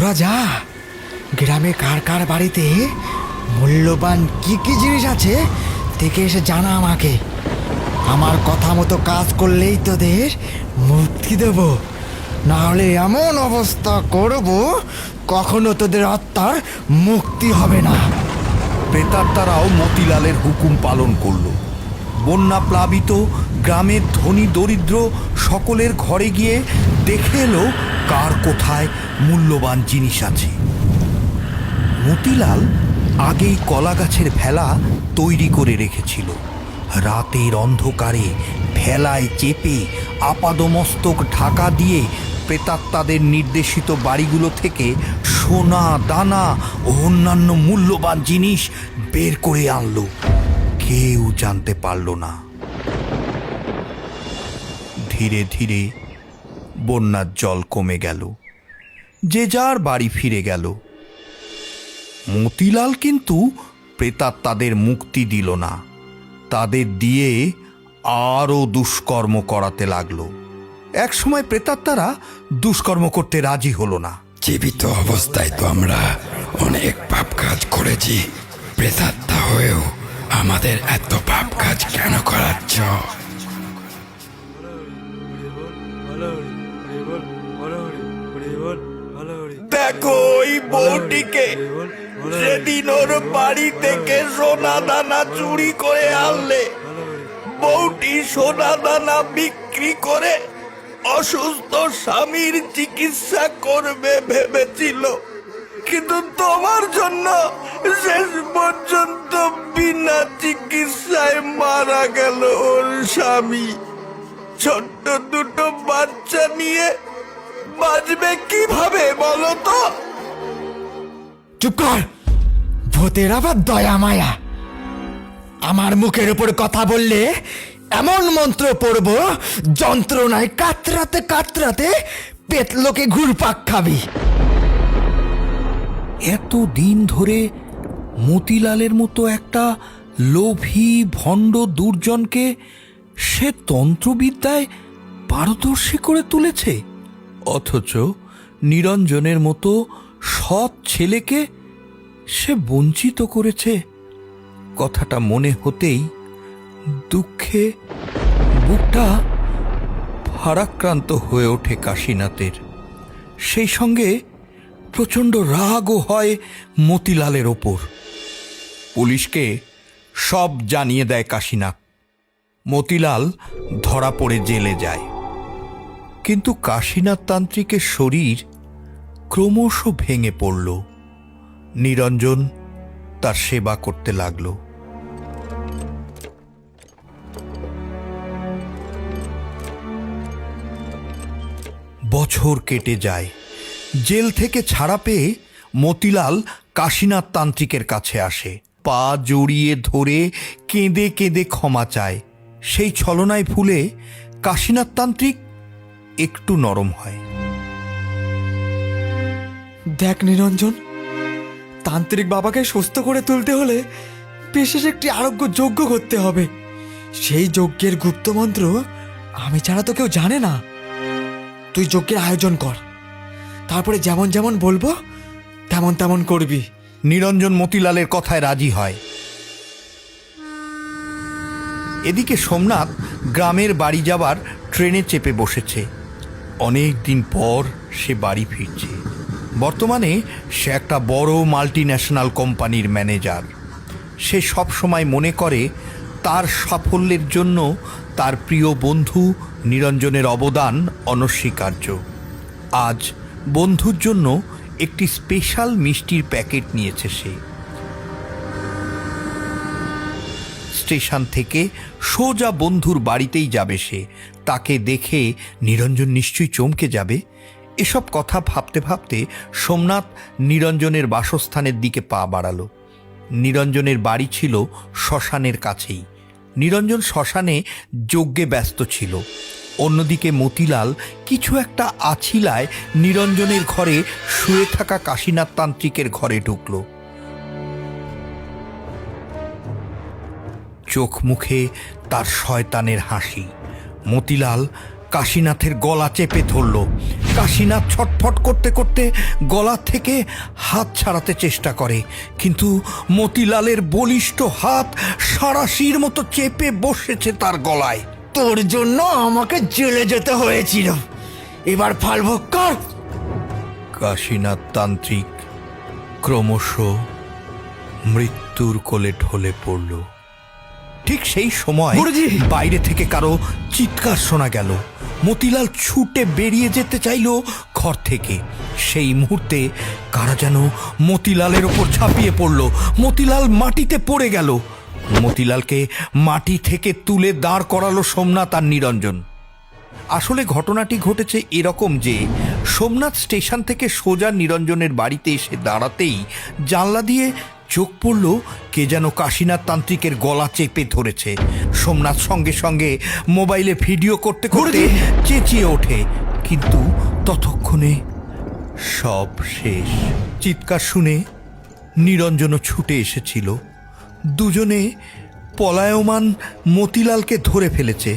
তোরা যা, গ্রামে কার কার বাড়িতে মূল্যবান কি কি জিনিস আছে দেখে এসে জানা আমাকে। আমার কথা মতো কাজ করলেই তোদের মুক্তি দেব, না হলে এমন অবস্থা করব কখনো তোদের আত্মার মুক্তি হবে না। প্রেতাত্মারাও মতিলালের হুকুম পালন করল। বন্যা প্লাবিত গ্রামের ধনী দরিদ্র সকলের ঘরে গিয়ে দেখে এলো কার কোথায় মূল্যবান জিনিস আছে। মতিলাল আগেই কলা গাছের ভেলা তৈরি করে রেখেছিল। রাতের অন্ধকারে ভেলায় চেপে আপাদমস্তক ঢাকা দিয়ে প্রেতাত্মাদের নির্দেশিত বাড়িগুলো থেকে সোনা দানা ও অন্যান্য মূল্যবান জিনিস বের করে আনলো। কেউ জানতে পারল না। ধীরে ধীরে বন্যার জল কমে গেল, যে যার বাড়ি ফিরে গেল। মতিলাল কিন্তু প্রেতাত্মাদের মুক্তি দিল না, তাদের দিয়ে আরও দুষ্কর্ম করাতে লাগলো। একসময় প্রেতাত্মারা দুষ্কর্ম করতে রাজি হলো না। জীবিত অবস্থায় তো আমরা অনেক পাপ কাজ করেছি, প্রেতাত্মা হয়েও আমাদের এত পাপ কাজ কেন করাচ্ছ? দেখো ওই বউটিকে, সেদিন ওর বাড়ি থেকে সোনা দানা চুরি করে আনলে। বউটি সোনা দানা বিক্রি করে অসুস্থ স্বামীর চিকিৎসা করবে ভেবেছিল, কিন্তু তোমার জন্য শেষ পর্যন্ত বিনা চিকিৎসায় মারা গেল ওর স্বামী। ছোট্ট দুটো বাচ্চা নিয়ে বাঁচবে কিভাবে বলো তো? চুপ কর, ভূতের আবার দয়া মায়া। আমার মুখের উপর কথা বললে এমন মন্ত্র পড়ব, যন্ত্রণায় কাতরাতে কাতরাতে পেতলোকে ঘুরপাক খাবি। এত দিন ধরে মতিলালের মতো একটা লোভী ভণ্ড দুর্জনকে সে তন্ত্রবিদ্যায় পারদর্শী করে তুলেছে, অথচ নিরঞ্জনের মতো সৎ ছেলেকে সে বঞ্চিত করেছে। কথাটা মনে হতেই দুঃখে বুকটা ভারাক্রান্ত হয়ে ওঠে কাশীনাথের। সেই সঙ্গে প্রচণ্ড রাগও হয় মতিলালের ওপর। পুলিশকে সব জানিয়ে দেয় কাশীনাথ। মতিলাল ধরা পড়ে জেলে যায়, কিন্তু কাশীনাথ তান্ত্রিকের শরীর ক্রমশ ভেঙে পড়ল। নিরঞ্জন তার সেবা করতে লাগল। বছর কেটে যায়। জেল থেকে ছাড়া পেয়ে মতিলাল কাশীনাথ তান্ত্রিকের কাছে আসে, পা জড়িয়ে ধরে কেঁদে কেঁদে ক্ষমা চায়। সেই ছলনায় ভুলে কাশীনাথ তান্ত্রিক একটু নরম হয়। দেখ নিরঞ্জন, তান্ত্রিক বাবাকে সুস্থ করে তুলতে হলে বিশেষ একটি আরোগ্য যজ্ঞ করতে হবে। সেই যজ্ঞের গুপ্ত মন্ত্র আমি ছাড়া তো কেউ জানে না। তুই যজ্ঞের আয়োজন কর, তারপরে যেমন যেমন বলবো তেমন তেমন করবি। নিরঞ্জন মতিলালের কথায় রাজি হয়। এদিকে সোমনাথ গ্রামের বাড়ি যাবার ট্রেনে চেপে বসেছে। অনেক দিন পর সে বাড়ি ফিরছে। বর্তমানে সে একটা বড় মাল্টিন্যাশনাল কোম্পানির ম্যানেজার। সে সব সময় মনে করে তার সাফল্যের জন্য তার প্রিয় বন্ধু নিরঞ্জনের অবদান অনস্বীকার্য। আজ বন্ধুর জন্য একটি স্পেশাল মিষ্টির প্যাকেট নিয়েছে সে। স্টেশন থেকে সোজা বন্ধুর বাড়িতেই যাবে সে। তাকে দেখে নিরঞ্জন নিশ্চয়ই চমকে যাবে। এসব কথা ভাবতে ভাবতে সোমনাথ নিরঞ্জনের বাসস্থানের দিকে পা বাড়ালো। নিরঞ্জনের বাড়ি ছিল শ্মশানের কাছেই। নিরঞ্জন শ্মশানে যজ্ঞে ব্যস্ত ছিল। অন্যদিকে মতিলাল কিছু একটা আছিলায় নিরঞ্জনের ঘরে শুয়ে থাকা কাশীনাথ তান্ত্রিকের ঘরে ঢুকল। চোখ মুখে তার শয়তানের হাসি। মতিলাল কাশীনাথের গলা চেপে ধরল। কাশীনাথ ছটফট করতে করতে গলা থেকে হাত ছাড়াতে চেষ্টা করে, কিন্তু মতিলালের বলিষ্ঠ হাত সাঁড়াশির মতো চেপে বসেছে তার গলায়। তোর জন্য আমাকে জেলে যেতে হয়েছিল, এবার ফল ভোগ কর। কাশীনাথ তান্ত্রিক ক্রমশ মৃত্যুর কোলে ঢলে পড়ল। ঠিক সেই সময় গুরুজি! বাইরে থেকে কারো চিৎকার শোনা গেল। মতিলাল ছুটে বেরিয়ে যেতে চাইল ঘর থেকে। সেই মুহূর্তে কারা যেন মতিলালের ওপর ঝাঁপিয়ে পড়ল। মতিলাল মাটিতে পড়ে গেল। মতিলালকে মাটি থেকে তুলে দাঁড় করালো সোমনাথ আর নিরঞ্জন। আসলে ঘটনাটি ঘটেছে এরকম যে সোমনাথ স্টেশন থেকে সোজা নিরঞ্জনের বাড়িতে এসে দাঁড়াতেই জানলা দিয়ে চোখ পড়ল কে যেন কাশীনাথ তান্ত্রিকের গলা চেপে ধরেছে। সোমনাথ সঙ্গে সঙ্গে মোবাইলে ভিডিও করতে করতে চেঁচিয়ে ওঠে, কিন্তু ততক্ষণে সব শেষ। চিৎকার শুনে নিরঞ্জনও ছুটে এসেছিল। দুজনে পলায়মান মতিলালকে ধরে ফেলেছে।